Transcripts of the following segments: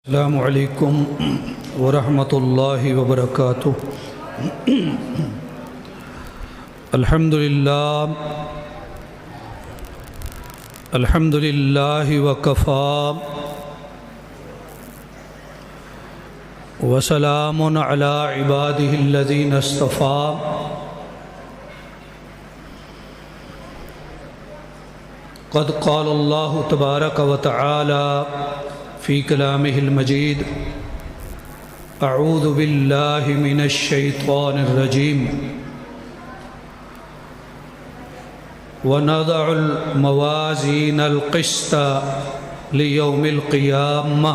السلام علیکم ورحمۃ اللہ وبرکاتہ۔ الحمد للہ وکفی وسلام علی عبادہ الذین اصطفی۔ قد قال اللہ تبارک وتعالی فی کلامہ المجید اعوذ باللہ من الشیطان الرجیم ونضع الموازین القسط لیوم القیامہ۔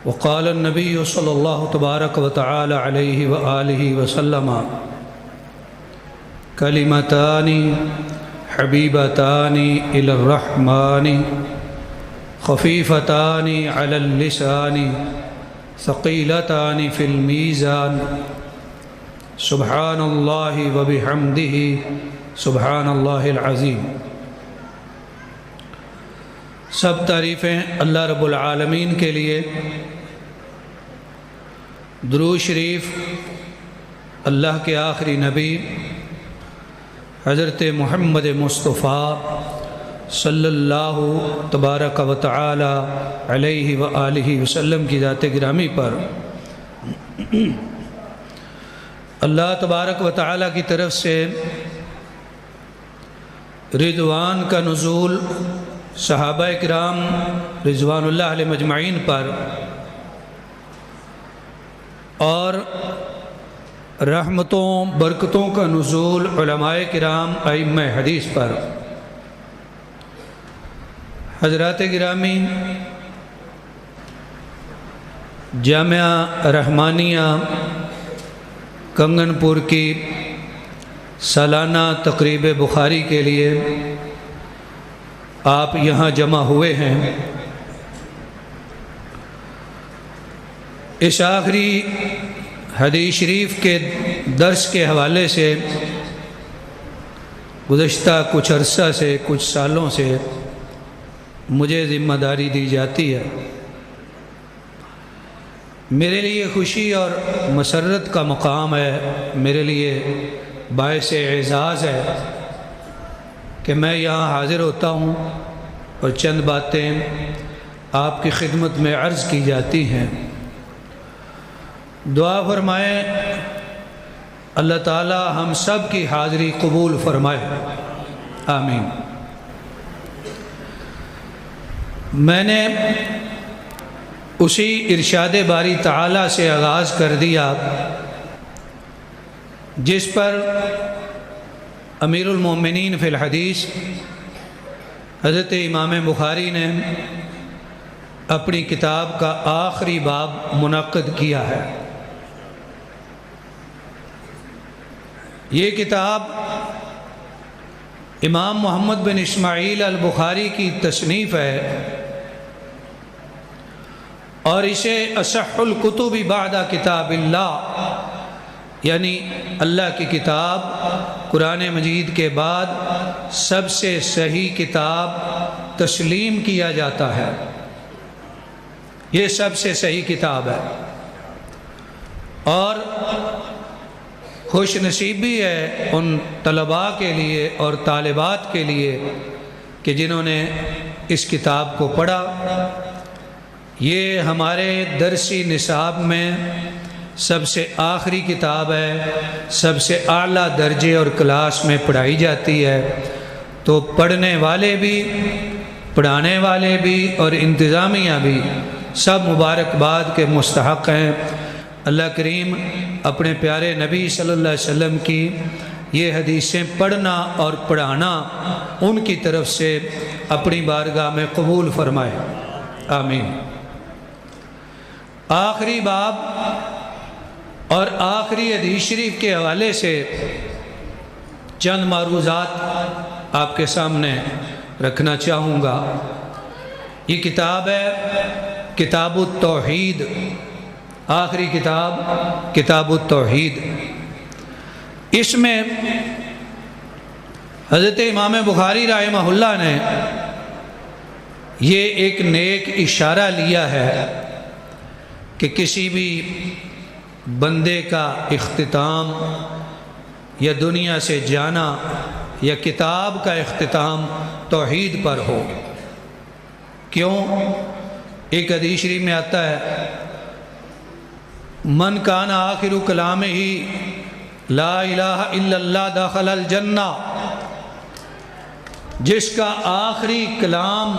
وقال النبی صلی اللہ تبارک وتعالی علیہ وآلہ وسلم کلمتان حبیبتان الی الرحمن خفیفتان علی اللسان ثقیلتان فی المیزان سبحان اللہ وبحمدہ سبحان اللہ العظیم۔ سب تعریفیں اللہ رب العالمین کے لیے۔ درود شریف اللہ کے آخری نبی حضرت محمد مصطفیٰ صلی اللہ تبارک و تعالی علیہ وآلہ وسلم کی ذات گرامی پر اللہ تبارک و تعالی کی طرف سے رضوان کا نزول صحابہ کرام رضوان اللہ علیہ مجمعین پر اور رحمتوں برکتوں کا نزول علماء کرام ائمہ حدیث پر۔ حضرات گرامی، جامعہ رحمانیہ کنگن پور کی سالانہ تقریب بخاری کے لیے آپ یہاں جمع ہوئے ہیں۔ اس آخری حدیث شریف کے درس کے حوالے سے گزشتہ کچھ عرصہ سے کچھ سالوں سے مجھے ذمہ داری دی جاتی ہے۔ میرے لیے خوشی اور مسرت کا مقام ہے، میرے لیے باعث اعزاز ہے کہ میں یہاں حاضر ہوتا ہوں اور چند باتیں آپ کی خدمت میں عرض کی جاتی ہیں۔ دعا فرمائیں اللہ تعالی ہم سب کی حاضری قبول فرمائے، آمین۔ میں نے اسی ارشاد باری تعالی سے آغاز کر دیا جس پر امیر المومنین فی الحدیث حضرت امام بخاری نے اپنی کتاب کا آخری باب منعقد کیا ہے۔ یہ کتاب امام محمد بن اسماعیل البخاری کی تصنیف ہے اور اسے اصح الکتب بعد کتاب اللہ، یعنی اللہ کی کتاب قرآن مجید کے بعد سب سے صحیح کتاب تسلیم کیا جاتا ہے۔ یہ سب سے صحیح کتاب ہے اور خوش نصیبی ہے ان طلباء کے لیے اور طالبات کے لیے کہ جنہوں نے اس کتاب کو پڑھا۔ یہ ہمارے درسی نصاب میں سب سے آخری کتاب ہے، سب سے اعلیٰ درجے اور کلاس میں پڑھائی جاتی ہے، تو پڑھنے والے بھی پڑھانے والے بھی اور انتظامیہ بھی سب مبارکباد کے مستحق ہیں۔ اللہ کریم اپنے پیارے نبی صلی اللہ علیہ وسلم کی یہ حدیثیں پڑھنا اور پڑھانا ان کی طرف سے اپنی بارگاہ میں قبول فرمائے، آمین۔ آخری باب اور آخری حدیث شریف کے حوالے سے چند معروضات آپ کے سامنے رکھنا چاہوں گا۔ یہ کتاب ہے کتاب التوحید، آخری کتاب کتاب التوحید۔ اس میں حضرت امام بخاری رحمہ اللہ نے یہ ایک نیک اشارہ لیا ہے کہ کسی بھی بندے کا اختتام یا دنیا سے جانا یا کتاب کا اختتام توحید پر ہو۔ کیوں؟ ایک حدیث شریف میں آتا ہے من کان آخر کلامہ لا الہ الا اللہ دخل الجنہ، جس کا آخری کلام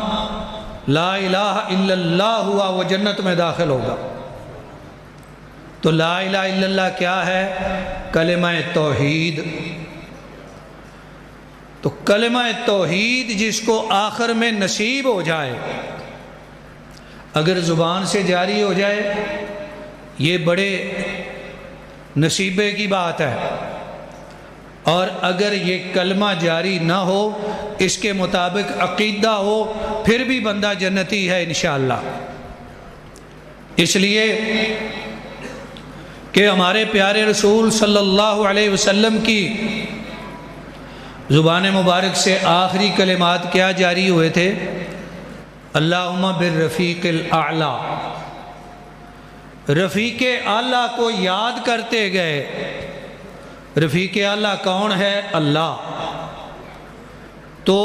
لا الہ الا اللہ ہوا وہ جنت میں داخل ہوگا۔ تو لا الہ الا اللہ کیا ہے؟ کلمہ توحید۔ تو کلمہ توحید جس کو آخر میں نصیب ہو جائے، اگر زبان سے جاری ہو جائے یہ بڑے نصیبے کی بات ہے، اور اگر یہ کلمہ جاری نہ ہو، اس کے مطابق عقیدہ ہو، پھر بھی بندہ جنتی ہے انشاءاللہ۔ اس لیے کہ ہمارے پیارے رسول صلی اللہ علیہ وسلم کی زبان مبارک سے آخری کلمات کیا جاری ہوئے تھے؟ اللہم بالرفیق الاعلی، رفیق اعلیٰ کو یاد کرتے گئے۔ رفیق اعلیٰ کون ہے؟ اللہ۔ تو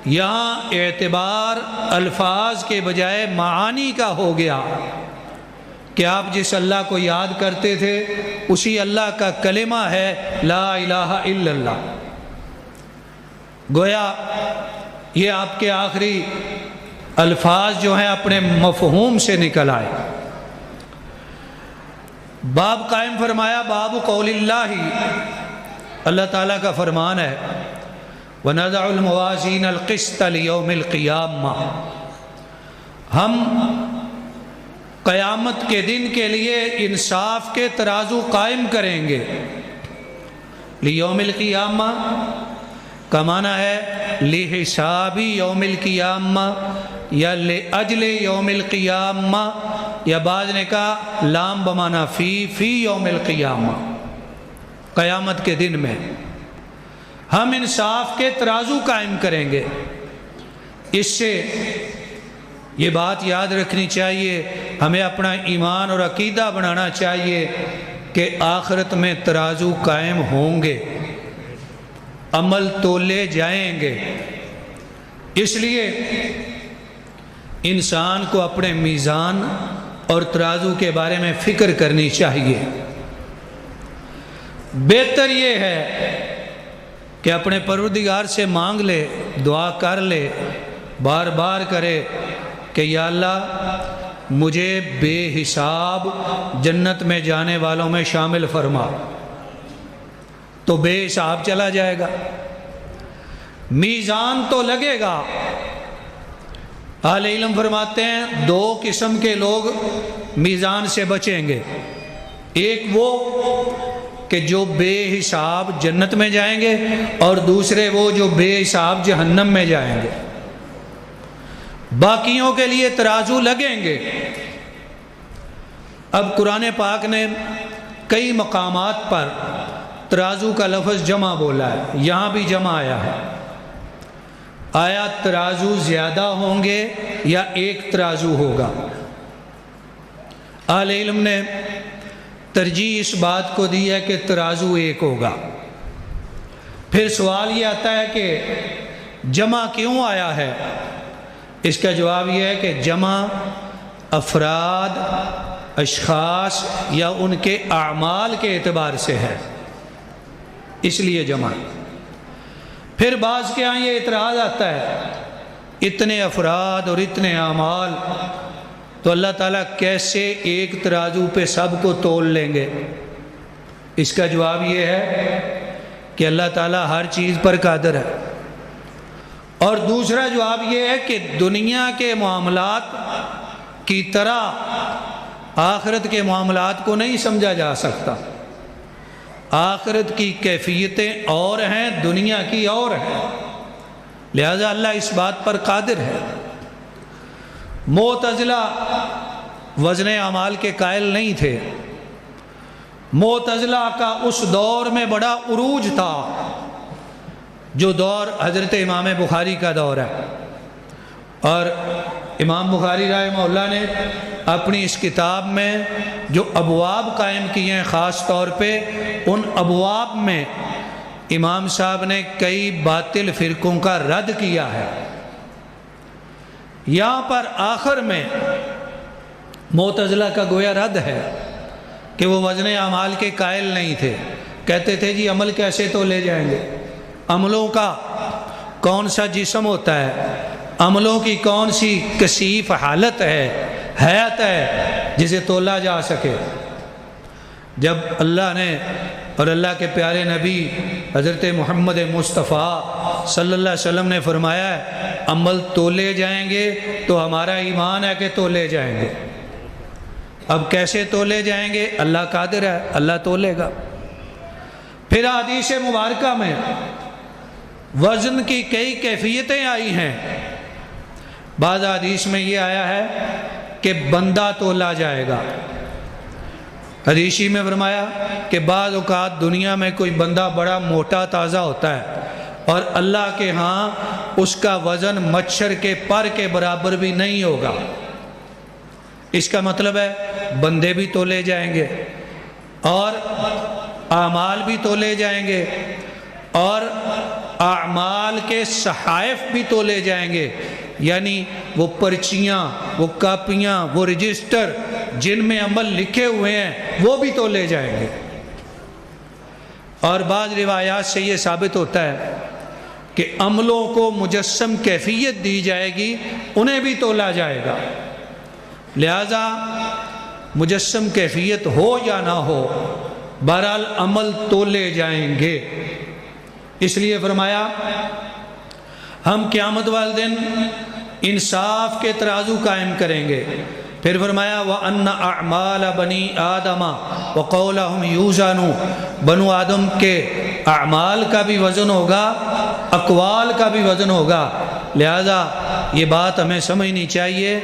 یہاں اعتبار الفاظ کے بجائے معانی کا ہو گیا کہ آپ جس اللہ کو یاد کرتے تھے اسی اللہ کا کلمہ ہے لا الہ الا اللہ۔ گویا یہ آپ کے آخری الفاظ جو ہیں اپنے مفہوم سے نکل آئے۔ باب قائم فرمایا باب قول اللہ، اللہ تعالیٰ کا فرمان ہے وَنَضَعُ الْمَوَازِينَ الْقِسْطَ لِيَوْمِ الْقِيَامَةِ، ہم قیامت کے دن کے لیے انصاف کے ترازو قائم کریں گے۔ لیوم القیامہ کا معنی ہے لحساب یوم القیامہ یا لأجل یوم القیامہ، یا بعض نے کہا لام بمانا فی یوم القیامہ، قیامت کے دن میں ہم انصاف کے ترازو قائم کریں گے۔ اس سے یہ بات یاد رکھنی چاہیے، ہمیں اپنا ایمان اور عقیدہ بنانا چاہیے کہ آخرت میں ترازو قائم ہوں گے، عمل تولے جائیں گے۔ اس لیے انسان کو اپنے میزان اور ترازو کے بارے میں فکر کرنی چاہیے۔ بہتر یہ ہے کہ اپنے پروردگار سے مانگ لے، دعا کر لے، بار بار کرے کہ یا اللہ مجھے بے حساب جنت میں جانے والوں میں شامل فرما، تو بے حساب چلا جائے گا۔ میزان تو لگے گا۔ اہل علم فرماتے ہیں دو قسم کے لوگ میزان سے بچیں گے، ایک وہ کہ جو بے حساب جنت میں جائیں گے، اور دوسرے وہ جو بے حساب جہنم میں جائیں گے۔ باقیوں کے لیے ترازو لگیں گے۔ اب قرآن پاک نے کئی مقامات پر ترازو کا لفظ جمع بولا ہے، یہاں بھی جمع آیا ہے۔ آیا ترازو زیادہ ہوں گے یا ایک ترازو ہوگا؟ اہل علم نے ترجیح اس بات کو دی ہے کہ ترازو ایک ہوگا۔ پھر سوال یہ آتا ہے کہ جمع کیوں آیا ہے؟ اس کا جواب یہ ہے کہ جمع افراد، اشخاص یا ان کے اعمال کے اعتبار سے ہے، اس لیے جمع۔ پھر بعض کے ہاں یہ اعتراض آتا ہے اتنے افراد اور اتنے اعمال، تو اللہ تعالیٰ کیسے ایک ترازو پہ سب کو تول لیں گے؟ اس کا جواب یہ ہے کہ اللہ تعالیٰ ہر چیز پر قادر ہے۔ اور دوسرا جواب یہ ہے کہ دنیا کے معاملات کی طرح آخرت کے معاملات کو نہیں سمجھا جا سکتا۔ آخرت کی کیفیتیں اور ہیں، دنیا کی اور ہیں، لہذا اللہ اس بات پر قادر ہے۔ معتزلہ وزن اعمال کے قائل نہیں تھے۔ معتزلہ کا اس دور میں بڑا عروج تھا جو دور حضرت امام بخاری کا دور ہے۔ اور امام بخاری رحمہ اللہ نے اپنی اس کتاب میں جو ابواب قائم کیے ہیں، خاص طور پہ ان ابواب میں امام صاحب نے کئی باطل فرقوں کا رد کیا ہے۔ یہاں پر آخر میں معتزلہ کا گویا رد ہے کہ وہ وزن اعمال کے قائل نہیں تھے، کہتے تھے جی عمل کیسے تو لے جائیں گے، عملوں کا کون سا جسم ہوتا ہے، عملوں کی کون سی کثیف حالت ہے، حیات ہے جسے تولا جا سکے۔ جب اللہ نے اور اللہ کے پیارے نبی حضرت محمد مصطفیٰ صلی اللہ علیہ وسلم نے فرمایا ہے عمل تولے جائیں گے تو ہمارا ایمان ہے کہ تولے جائیں گے۔ اب کیسے تولے جائیں گے؟ اللہ قادر ہے، اللہ تولے گا۔ پھر حدیث مبارکہ میں وزن کی کئی کیفیتیں آئی ہیں۔ بعض حدیث میں یہ آیا ہے کہ بندہ تولا جائے گا۔ حدیثی میں فرمایا کہ بعض اوقات دنیا میں کوئی بندہ بڑا موٹا تازہ ہوتا ہے اور اللہ کے ہاں اس کا وزن مچھر کے پر کے برابر بھی نہیں ہوگا۔ اس کا مطلب ہے بندے بھی تولے جائیں گے اور اعمال بھی تولے جائیں گے اور اعمال کے صحائف بھی تولے جائیں گے، یعنی وہ پرچیاں، وہ کاپیاں، وہ رجسٹر جن میں عمل لکھے ہوئے ہیں وہ بھی تولے جائیں گے۔ اور بعض روایات سے یہ ثابت ہوتا ہے کہ عملوں کو مجسم کیفیت دی جائے گی، انہیں بھی تولا جائے گا۔ لہذا مجسم کیفیت ہو یا نہ ہو، بہرحال عمل تولے جائیں گے۔ اس لیے فرمایا ہم قیامت والے دن انصاف کے ترازو قائم کریں گے۔ پھر فرمایا وَأَنَّ أَعْمَالَ بَنِي آدَمَ وَقَوْلَهُمْ يُوزَنُ، بنو آدم کے اعمال کا بھی وزن ہوگا، اقوال کا بھی وزن ہوگا۔ لہذا یہ بات ہمیں سمجھنی چاہیے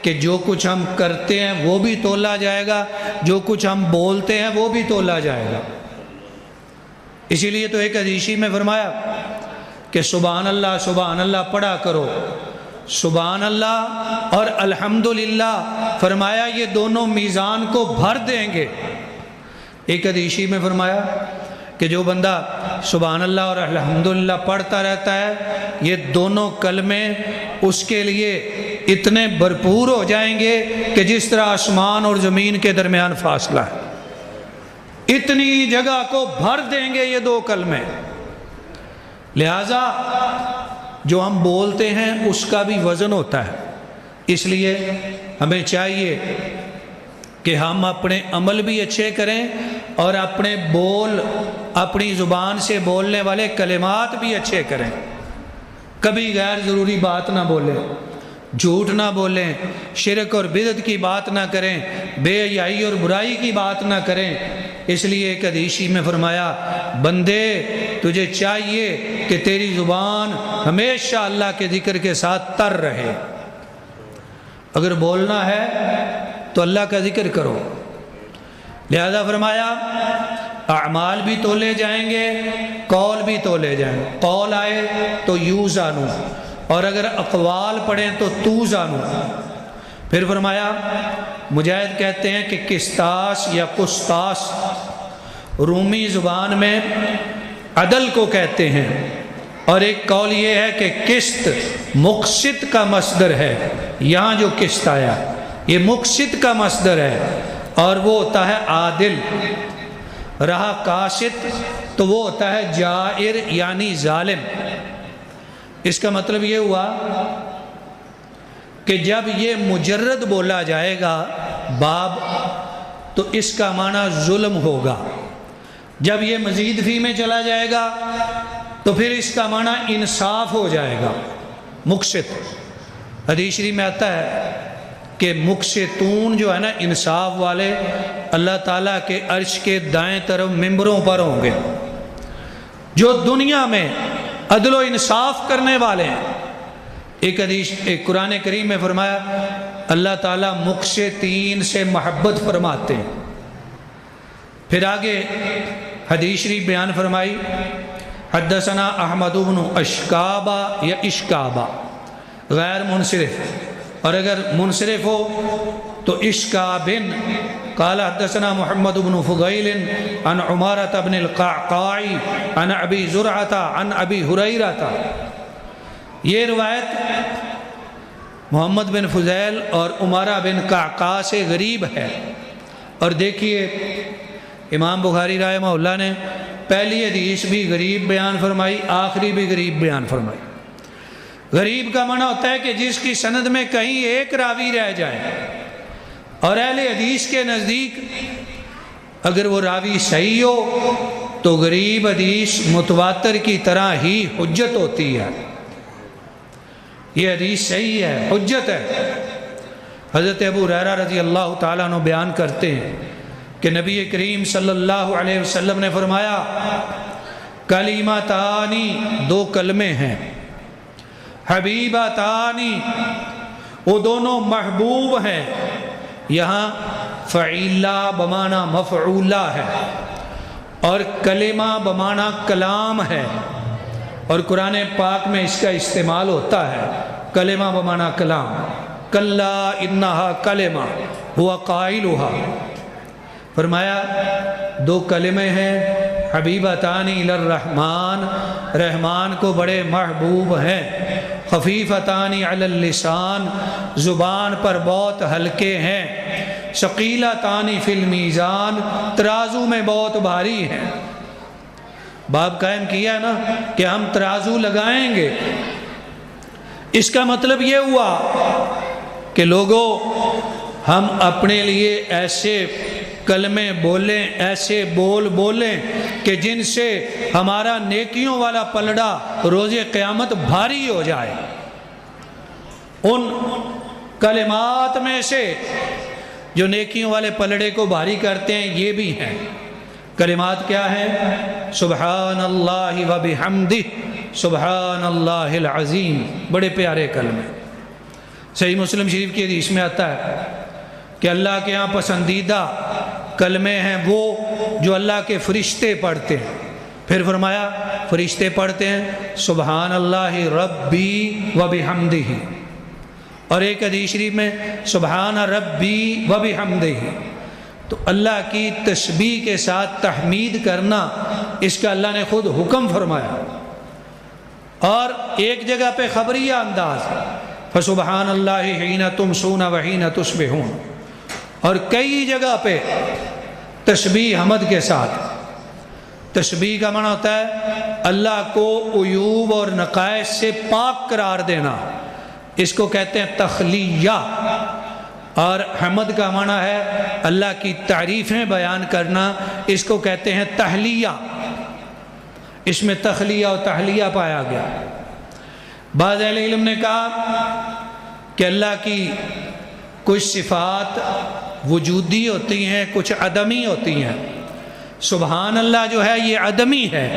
کہ جو کچھ ہم کرتے ہیں وہ بھی تولا جائے گا، جو کچھ ہم بولتے ہیں وہ بھی تولا جائے گا۔ اسی لیے تو ایک حدیث میں فرمایا کہ سبحان اللہ پڑھا کرو۔ سبحان اللہ اور الحمدللہ فرمایا یہ دونوں میزان کو بھر دیں گے۔ ایک حدیث میں فرمایا کہ جو بندہ سبحان اللہ اور الحمدللہ پڑھتا رہتا ہے یہ دونوں کلمے اس کے لیے اتنے بھرپور ہو جائیں گے کہ جس طرح آسمان اور زمین کے درمیان فاصلہ ہے، اتنی جگہ کو بھر دیں گے یہ دو کلمے۔ لہذا جو ہم بولتے ہیں اس کا بھی وزن ہوتا ہے، اس لیے ہمیں چاہیے کہ ہم اپنے عمل بھی اچھے کریں اور اپنے اپنی زبان سے بولنے والے کلمات بھی اچھے کریں۔ کبھی غیر ضروری بات نہ بولیں، جھوٹ نہ بولیں، شرک اور بدعت کی بات نہ کریں، بے حیائی اور برائی کی بات نہ کریں۔ اس لیے ایک حدیث میں فرمایا بندے تجھے چاہیے کہ تیری زبان ہمیشہ اللہ کے ذکر کے ساتھ تر رہے۔ اگر بولنا ہے تو اللہ کا ذکر کرو۔ لہذا فرمایا اعمال بھی تولے جائیں گے، قول بھی تولے جائیں گے۔ قول آئے تو یوزانو، اور اگر اقوال پڑھیں تو توزانو۔ پھر فرمایا مجاہد کہتے ہیں کہ قسطاس یا قسطاس رومی زبان میں عدل کو کہتے ہیں، اور ایک قول یہ ہے کہ قسط مقسط کا مصدر ہے۔ یہاں جو قسط آیا یہ مقسط کا مصدر ہے اور وہ ہوتا ہے عادل۔ رہا قاسط تو وہ ہوتا ہے جائر یعنی ظالم۔ اس کا مطلب یہ ہوا کہ جب یہ مجرد بولا جائے گا باب تو اس کا معنی ظلم ہوگا، جب یہ مزید فی میں چلا جائے گا تو پھر اس کا معنی انصاف ہو جائے گا۔ مقسط حدیث شریف میں آتا ہے کہ مقسطون جو ہے نا انصاف والے اللہ تعالیٰ کے عرش کے دائیں طرف ممبروں پر ہوں گے، جو دنیا میں عدل و انصاف کرنے والے ہیں۔ ایک قرآن کریم میں فرمایا اللہ تعالیٰ مقسطین سے محبت فرماتے ہیں۔ پھر آگے حدیث شریف بیان فرمائی حدثنا احمد بن اشکابہ یا اشکابہ، غیر منصرف، اور اگر منصرف ہو تو اشکابن قال حدثنا محمد بن فضیل عن عمارة بن القعقاع عن ابی زرعۃ عن ابی ہریرہ۔ یہ روایت محمد بن فضیل اور عمارہ بن قعقاع سے غریب ہے۔ اور دیکھیے امام بخاری رحمہ اللہ نے پہلی حدیث بھی غریب بیان فرمائی، آخری بھی غریب بیان فرمائی۔ غریب کا معنی ہوتا ہے کہ جس کی سند میں کہیں ایک راوی رہ جائے، اور اہل حدیث کے نزدیک اگر وہ راوی صحیح ہو تو غریب حدیث متواتر کی طرح ہی حجت ہوتی ہے۔ یہ حدیث صحیح ہے، حجت ہے۔ حضرت ابو ہریرہ رضی اللہ تعالیٰ عنہ بیان کرتے ہیں کہ نبی کریم صلی اللہ علیہ وسلم نے فرمایا کلمتانی، دو کلمے ہیں، حبیبتانی، وہ دونوں محبوب ہیں۔ یہاں فعیلہ بمعنی مفعولہ ہے، اور کلمہ بمعنی کلام ہے، اور قرآن پاک میں اس کا استعمال ہوتا ہے، کلمہ بمعنی کلام۔ کلا انہا کلمہ ہوا قائلہا، فرمایا دو کلمے ہیں، حبیبتانی الی الرحمن، رحمان کو بڑے محبوب ہیں، خفیفتانی علی اللسان، زبان پر بہت ہلکے ہیں، ثقیلتانی فی المیزان، ترازو میں بہت بھاری ہیں۔ باب قائم کیا نا کہ ہم ترازو لگائیں گے، اس کا مطلب یہ ہوا کہ لوگوں ہم اپنے لیے ایسے کلمے بولیں، ایسے بول بولیں کہ جن سے ہمارا نیکیوں والا پلڑا روز قیامت بھاری ہو جائے۔ ان کلمات میں سے جو نیکیوں والے پلڑے کو بھاری کرتے ہیں یہ بھی ہیں۔ کلمات کیا ہیں؟ سبحان اللہ و بحمدہ، سبحان اللہ العظیم، بڑے پیارے کلمے۔ صحیح مسلم شریف کی حدیث میں آتا ہے کہ اللہ کے ہاں پسندیدہ کلمے ہیں وہ جو اللہ کے فرشتے پڑھتے ہیں۔ پھر فرمایا فرشتے پڑھتے ہیں سبحان اللہ ربی و بحمدہ، اور ایک حدیث شریف میں سبحان ربی و بحمدہ۔ تو اللہ کی تسبیح کے ساتھ تحمید کرنا، اس کا اللہ نے خود حکم فرمایا۔ اور ایک جگہ پہ خبریہ انداز، فسبحان اللہ حین تمسون و حین تصبحون، اور کئی جگہ پہ تسبیح حمد کے ساتھ۔ تسبیح کا معنی ہوتا ہے اللہ کو عیوب اور نقائص سے پاک قرار دینا، اس کو کہتے ہیں تخلیہ۔ اور حمد کا معنی ہے اللہ کی تعریفیں بیان کرنا، اس کو کہتے ہیں تہلیہ۔ اس میں تخلیہ اور تہلیہ پایا گیا۔ بعض اہل علم نے کہا کہ اللہ کی کچھ صفات وجودی ہوتی ہیں، کچھ عدمی ہوتی ہیں۔ سبحان اللہ جو ہے یہ عدمی ہے،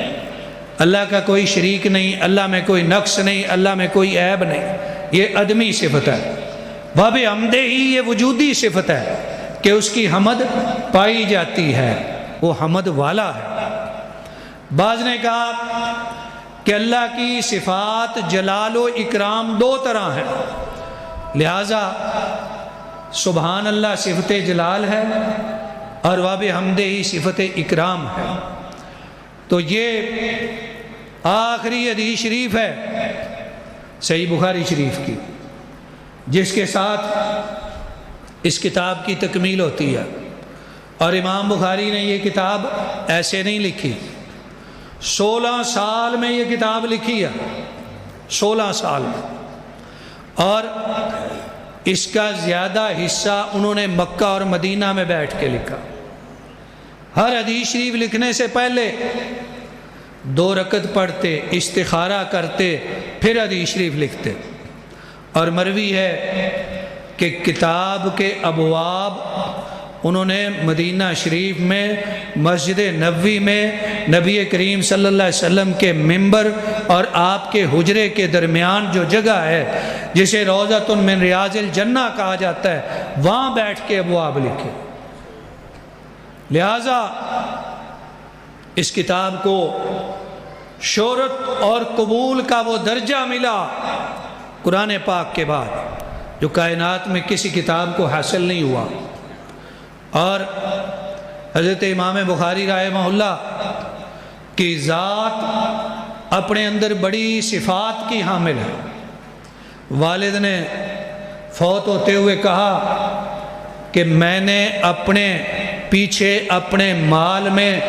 اللہ کا کوئی شریک نہیں، اللہ میں کوئی نقص نہیں، اللہ میں کوئی عیب نہیں، یہ عدمی صفت ہے۔ باب حمدہ ہی یہ وجودی صفت ہے کہ اس کی حمد پائی جاتی ہے، وہ حمد والا ہے۔ بعض نے کہا کہ اللہ کی صفات جلال و اکرام دو طرح ہیں، لہٰذا سبحان اللہ صفت جلال ہے اور واب حمدہ ہی صفت اکرام ہے۔ تو یہ آخری حدیث شریف ہے صحیح بخاری شریف کی، جس کے ساتھ اس کتاب کی تکمیل ہوتی ہے۔ اور امام بخاری نے یہ کتاب ایسے نہیں لکھی، 16 سال میں یہ کتاب لکھی ہے، 16 سال میں، اور اس کا زیادہ حصہ انہوں نے مکہ اور مدینہ میں بیٹھ کے لکھا۔ ہر حدیث شریف لکھنے سے پہلے 2 رکعت پڑھتے، استخارہ کرتے، پھر حدیث شریف لکھتے۔ اور مروی ہے کہ کتاب کے ابواب انہوں نے مدینہ شریف میں، مسجد نبوی میں، نبی کریم صلی اللہ علیہ وسلم کے ممبر اور آپ کے حجرے کے درمیان جو جگہ ہے جسے روضۃ من ریاض الجنہ کہا جاتا ہے، وہاں بیٹھ کے ابواب لکھے۔ لہٰذا اس کتاب کو شہرت اور قبول کا وہ درجہ ملا قرآن پاک کے بعد جو کائنات میں کسی کتاب کو حاصل نہیں ہوا، اور حضرت امام بخاری رحمہ اللہ کی ذات اپنے اندر بڑی صفات کی حامل ہے۔ والد نے فوت ہوتے ہوئے کہا کہ میں نے اپنے پیچھے اپنے مال میں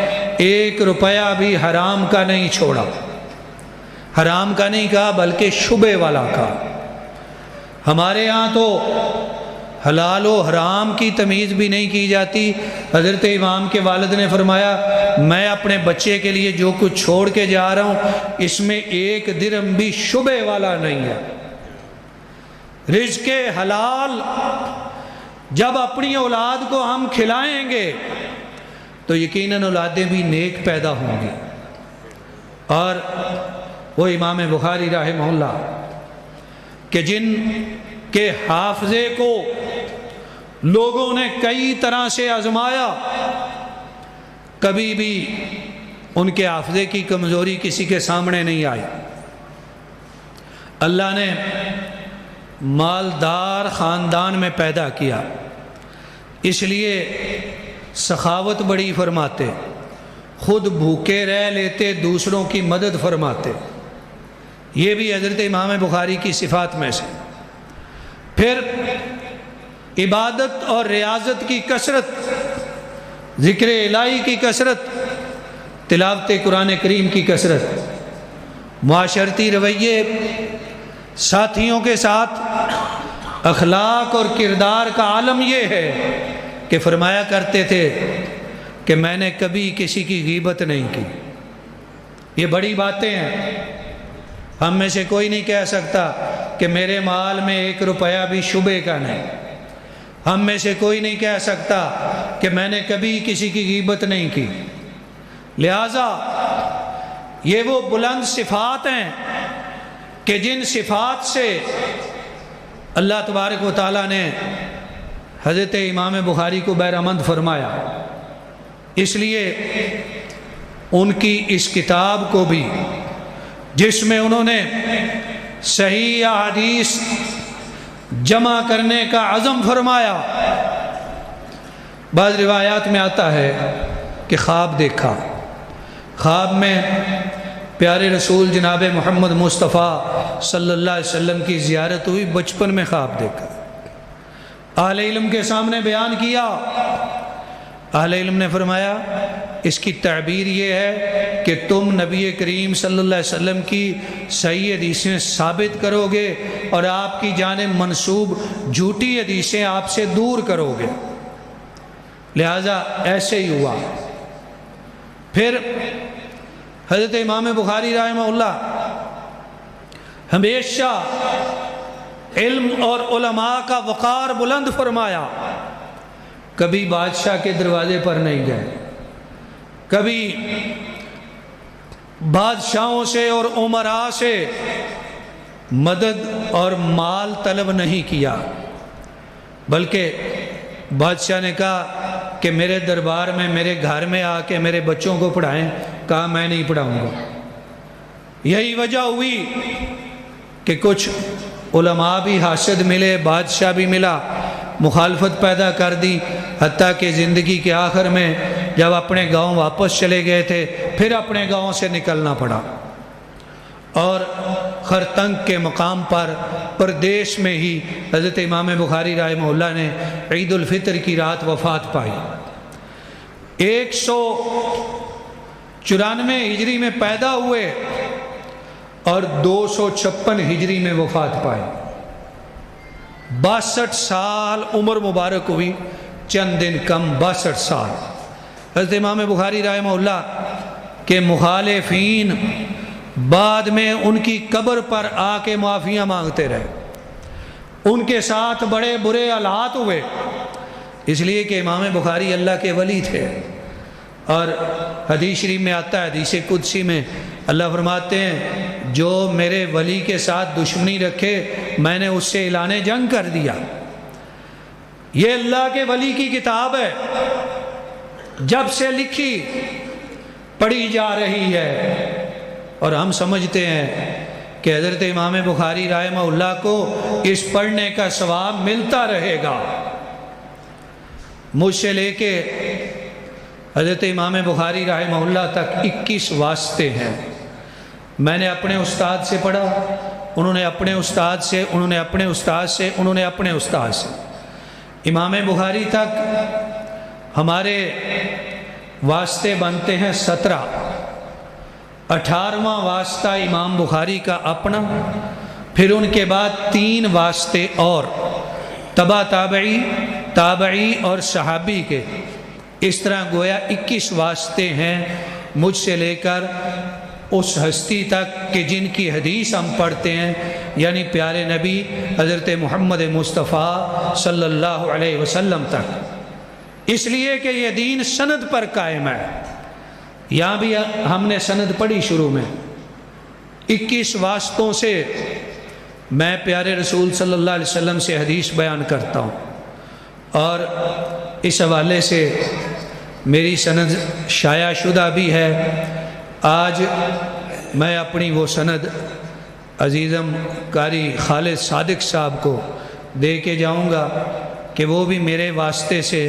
1 روپیہ بھی حرام کا نہیں چھوڑا۔ حرام کا نہیں کہا بلکہ شبے والا کہا۔ ہمارے ہاں تو حلال و حرام کی تمیز بھی نہیں کی جاتی۔ حضرت امام کے والد نے فرمایا میں اپنے بچے کے لیے جو کچھ چھوڑ کے جا رہا ہوں اس میں 1 درہم بھی شبے والا نہیں ہے۔ رزق حلال جب اپنی اولاد کو ہم کھلائیں گے تو یقیناً اولادیں بھی نیک پیدا ہوں گی۔ اور وہ امام بخاری رحمہ اللہ کہ جن کے حافظے کو لوگوں نے کئی طرح سے آزمایا، کبھی بھی ان کے حافظے کی کمزوری کسی کے سامنے نہیں آئی۔ اللہ نے مالدار خاندان میں پیدا کیا، اس لیے سخاوت بڑی فرماتے، خود بھوکے رہ لیتے، دوسروں کی مدد فرماتے۔ یہ بھی حضرت امام بخاری کی صفات میں سے۔ پھر عبادت اور ریاضت کی کثرت، ذکر الہی کی کثرت، تلاوت قرآن کریم کی کثرت، معاشرتی رویے، ساتھیوں کے ساتھ اخلاق اور کردار کا عالم یہ ہے کہ فرمایا کرتے تھے کہ میں نے کبھی کسی کی غیبت نہیں کی۔ یہ بڑی باتیں ہیں، ہم میں سے کوئی نہیں کہہ سکتا کہ میرے مال میں 1 روپیہ بھی شبے کا نہیں۔ ہم میں سے کوئی نہیں کہہ سکتا کہ میں نے کبھی کسی کی غیبت نہیں کی۔ لہٰذا یہ وہ بلند صفات ہیں کہ جن صفات سے اللہ تبارک و تعالیٰ نے حضرت امام بخاری کو بہرہمند فرمایا۔ اس لیے ان کی اس کتاب کو بھی، جس میں انہوں نے صحیح احادیث جمع کرنے کا عزم فرمایا، بعض روایات میں آتا ہے کہ خواب دیکھا، خواب میں پیارے رسول جناب محمد مصطفیٰ صلی اللہ علیہ وسلم کی زیارت ہوئی، بچپن میں خواب دیکھا، اہل علم کے سامنے بیان کیا۔ اہل علم نے فرمایا اس کی تعبیر یہ ہے کہ تم نبی کریم صلی اللہ علیہ وسلم کی صحیح حدیثیں ثابت کرو گے اور آپ کی جانب منسوب جھوٹی حدیثیں آپ سے دور کرو گے، لہذا ایسے ہی ہوا۔ پھر حضرت امام بخاری رحمہ اللہ ہمیشہ علم اور علماء کا وقار بلند فرمایا، کبھی بادشاہ کے دروازے پر نہیں گئے، کبھی بادشاہوں سے اور امراء سے مدد اور مال طلب نہیں کیا، بلکہ بادشاہ نے کہا کہ میرے دربار میں، میرے گھر میں آ کے میرے بچوں کو پڑھائیں، کہا میں نہیں پڑھاؤں گا۔ یہی وجہ ہوئی کہ کچھ علماء بھی حاسد ملے، بادشاہ بھی ملا، مخالفت پیدا کر دی، حتیٰ کہ زندگی کے آخر میں جب اپنے گاؤں واپس چلے گئے تھے پھر اپنے گاؤں سے نکلنا پڑا، اور خرطنگ کے مقام پر پردیش میں ہی حضرت امام بخاری رحمہ اللہ نے عید الفطر کی رات وفات پائی۔ 194 ہجری میں پیدا ہوئے اور 256 ہجری میں وفات پائی، 62 سال عمر مبارک ہوئی، چند دن کم 62 سال۔ حضرت امام بخاری رحمہ اللہ کے مخالفین بعد میں ان کی قبر پر آ کے معافیاں مانگتے رہے، ان کے ساتھ بڑے برے حالات ہوئے، اس لیے کہ امام بخاری اللہ کے ولی تھے۔ اور حدیث شریف میں آتا ہے، حدیث قدسی میں اللہ فرماتے ہیں جو میرے ولی کے ساتھ دشمنی رکھے میں نے اس سے اعلان جنگ کر دیا۔ یہ اللہ کے ولی کی کتاب ہے، جب سے لکھی پڑھی جا رہی ہے، اور ہم سمجھتے ہیں کہ حضرت امام بخاری رحمہ اللہ کو اس پڑھنے کا ثواب ملتا رہے گا۔ مجھ سے لے کے حضرت امام بخاری رحمہ اللہ تک 21 واسطے ہیں۔ میں نے اپنے استاد سے پڑھا، انہوں نے اپنے استاد سے، انہوں نے اپنے استاد سے، انہوں نے اپنے استاد سے۔ امام بخاری تک ہمارے واسطے بنتے ہیں 17۔ 18واں واسطہ امام بخاری کا اپنا، پھر ان کے بعد 3 واسطے اور تبع تابعی، تابعی اور صحابی کے، اس طرح گویا 21 واسطے ہیں مجھ سے لے کر اس ہستی تک کہ جن کی حدیث ہم پڑھتے ہیں، یعنی پیارے نبی حضرت محمد مصطفیٰ صلی اللہ علیہ وسلم تک۔ اس لیے کہ یہ دین سند پر قائم ہے۔ یہاں بھی ہم نے سند پڑھی شروع میں، 21 واسطوں سے میں پیارے رسول صلی اللہ علیہ وسلم سے حدیث بیان کرتا ہوں، اور اس حوالے سے میری سند شائع شدہ بھی ہے۔ آج میں اپنی وہ سند عزیزم قاری خالد صادق صاحب کو دے کے جاؤں گا کہ وہ بھی میرے واسطے سے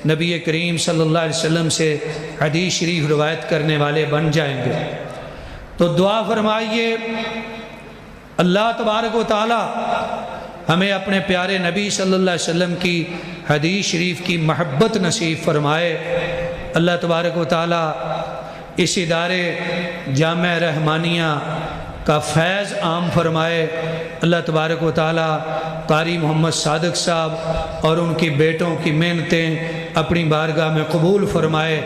نبی کریم صلی اللہ علیہ وسلم سے حدیث شریف روایت کرنے والے بن جائیں گے۔ تو دعا فرمائیے اللہ تبارک و تعالی ہمیں اپنے پیارے نبی صلی اللہ علیہ وسلم کی حدیث شریف کی محبت نصیب فرمائے۔ اللہ تبارک و تعالی اس ادارے جامع رحمانیہ کا فیض عام فرمائے۔ اللہ تبارک و تعالی قاری محمد صادق صاحب اور ان کی بیٹوں کی محنتیں اپنی بارگاہ میں قبول فرمائے۔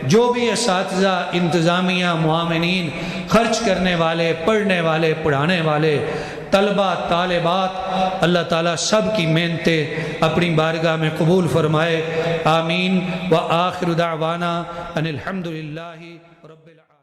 جو بھی اساتذہ، انتظامیہ، معاونین، خرچ کرنے والے، پڑھنے والے، پڑھانے والے، طلبہ، طالبات، اللہ تعالیٰ سب کی محنتیں اپنی بارگاہ میں قبول فرمائے۔ آمین۔ وآخر دعوانا ان الحمدللہ رب العالمین۔